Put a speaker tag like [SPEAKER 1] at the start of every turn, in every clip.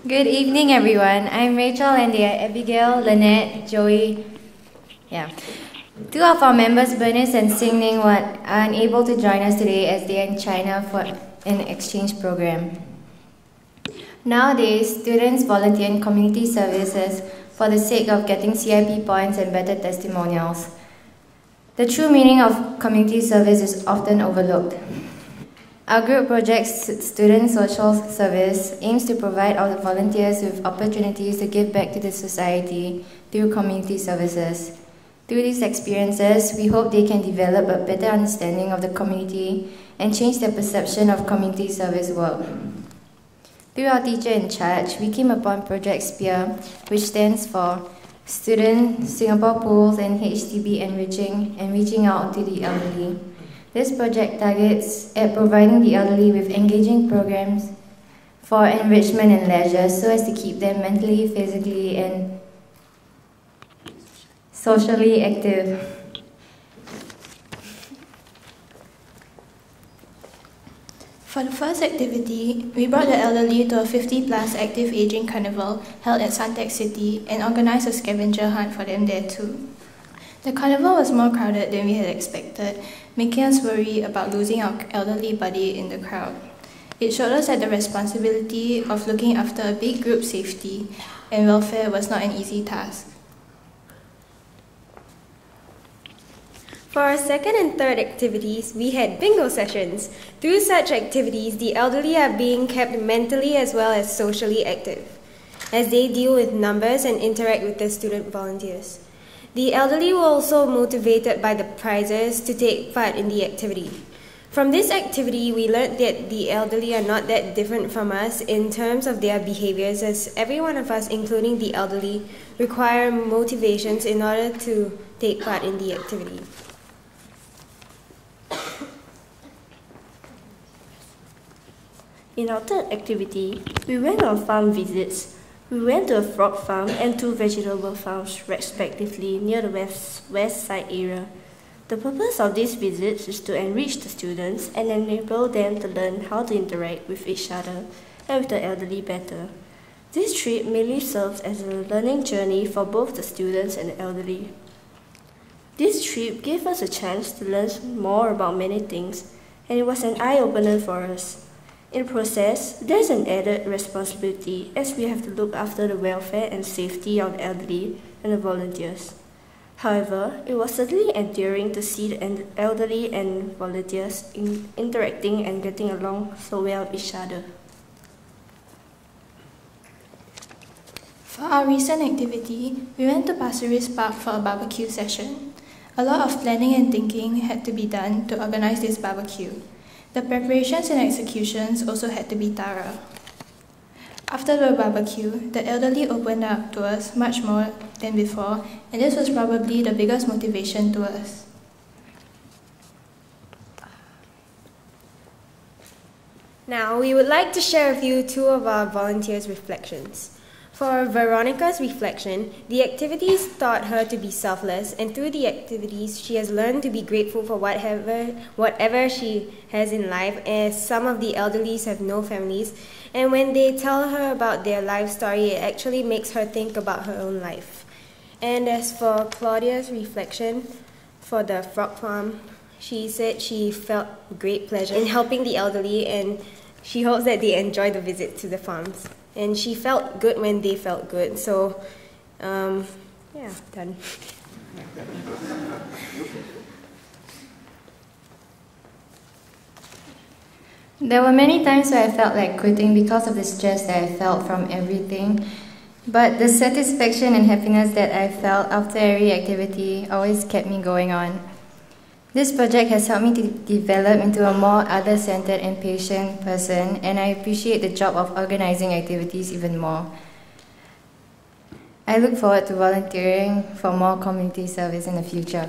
[SPEAKER 1] Good evening, everyone. I'm Rachel and they are Abigail, Lynette, Joey. Two of our members, Bernice and Xingning, are unable to join us today as they are in China for an exchange program. Nowadays, students volunteer in community services for the sake of getting CIP points and better testimonials. The true meaning of community service is often overlooked. Our group project's Student Social Service aims to provide our volunteers with opportunities to give back to the society through community services. Through these experiences, we hope they can develop a better understanding of the community and change their perception of community service work. Through our teacher in charge, we came upon Project SPEAR, which stands for Student Singapore Pools and HDB Enriching and Reaching Out to the Elderly. This project targets at providing the elderly with engaging programs for enrichment and leisure so as to keep them mentally, physically, and socially active.
[SPEAKER 2] For the first activity, we brought the elderly to a 50-plus active aging carnival held at Suntec City and organized a scavenger hunt for them there too. The carnival was more crowded than we had expected, making us worry about losing our elderly buddy in the crowd. It showed us that the responsibility of looking after a big group's safety and welfare was not an easy task.
[SPEAKER 3] For our second and third activities, we had bingo sessions. Through such activities, the elderly are being kept mentally as well as socially active, as they deal with numbers and interact with the student volunteers. The elderly were also motivated by the prizes to take part in the activity. From this activity, we learned that the elderly are not that different from us in terms of their behaviors, as every one of us, including the elderly, require motivations in order to take part in the activity.
[SPEAKER 4] In our third activity, we went on farm visits. We went to a frog farm and 2 vegetable farms, respectively, near the west side area. The purpose of these visits is to enrich the students and enable them to learn how to interact with each other and with the elderly better. This trip mainly serves as a learning journey for both the students and the elderly. This trip gave us a chance to learn more about many things, and it was an eye-opener for us. In the process, there is an added responsibility as we have to look after the welfare and safety of the elderly and the volunteers. However, it was certainly endearing to see the elderly and volunteers interacting and getting along so well with each other.
[SPEAKER 2] For our recent activity, we went to Pasir Ris Park for a barbecue session. A lot of planning and thinking had to be done to organize this barbecue. The preparations and executions also had to be thorough. After the barbecue, the elderly opened up to us much more than before, and this was probably the biggest motivation to us.
[SPEAKER 3] Now, we would like to share with you 2 of our volunteers' reflections. For Veronica's reflection, the activities taught her to be selfless, and through the activities, she has learned to be grateful for whatever she has in life, as some of the elderly have no families, and when they tell her about their life story, it actually makes her think about her own life. And as for Claudia's reflection, for the frog farm, she said she felt great pleasure in helping the elderly, and she hopes that they enjoy the visit to the farms. And she felt good when they felt good. So, yeah, done.
[SPEAKER 1] There were many times where I felt like quitting because of the stress that I felt from everything. But the satisfaction and happiness that I felt after every activity always kept me going on. This project has helped me to develop into a more other-centered and patient person, and I appreciate the job of organizing activities even more. I look forward to volunteering for more community service in the future.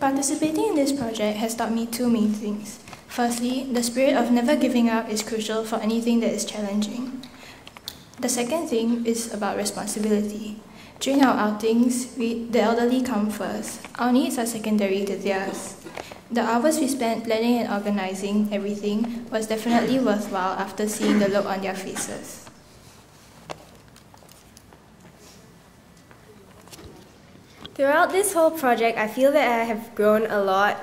[SPEAKER 2] Participating in this project has taught me 2 main things. Firstly, the spirit of never giving up is crucial for anything that is challenging. The second thing is about responsibility. During our outings, the elderly come first. Our needs are secondary to theirs. The hours we spent planning and organizing everything was definitely worthwhile after seeing the look on their faces.
[SPEAKER 3] Throughout this whole project, I feel that I have grown a lot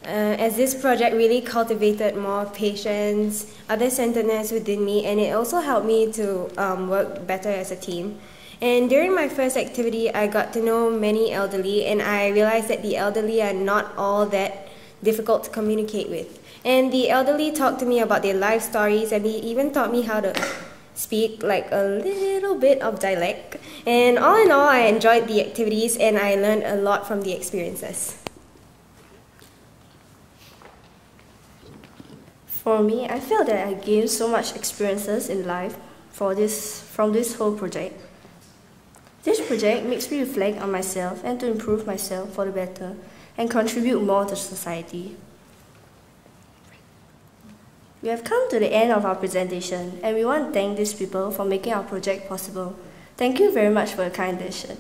[SPEAKER 3] as this project really cultivated more patience, other-centeredness within me, and it also helped me to work better as a team. And during my first activity, I got to know many elderly, and I realized that the elderly are not all that difficult to communicate with. And the elderly talked to me about their life stories, and they even taught me how to speak like a little bit of dialect. And all in all, I enjoyed the activities and I learned a lot from the experiences.
[SPEAKER 4] For me, I felt that I gained so much experiences in life from this whole project. This project makes me reflect on myself and to improve myself for the better and contribute more to society. We have come to the end of our presentation and we want to thank these people for making our project possible. Thank you very much for your kind attention.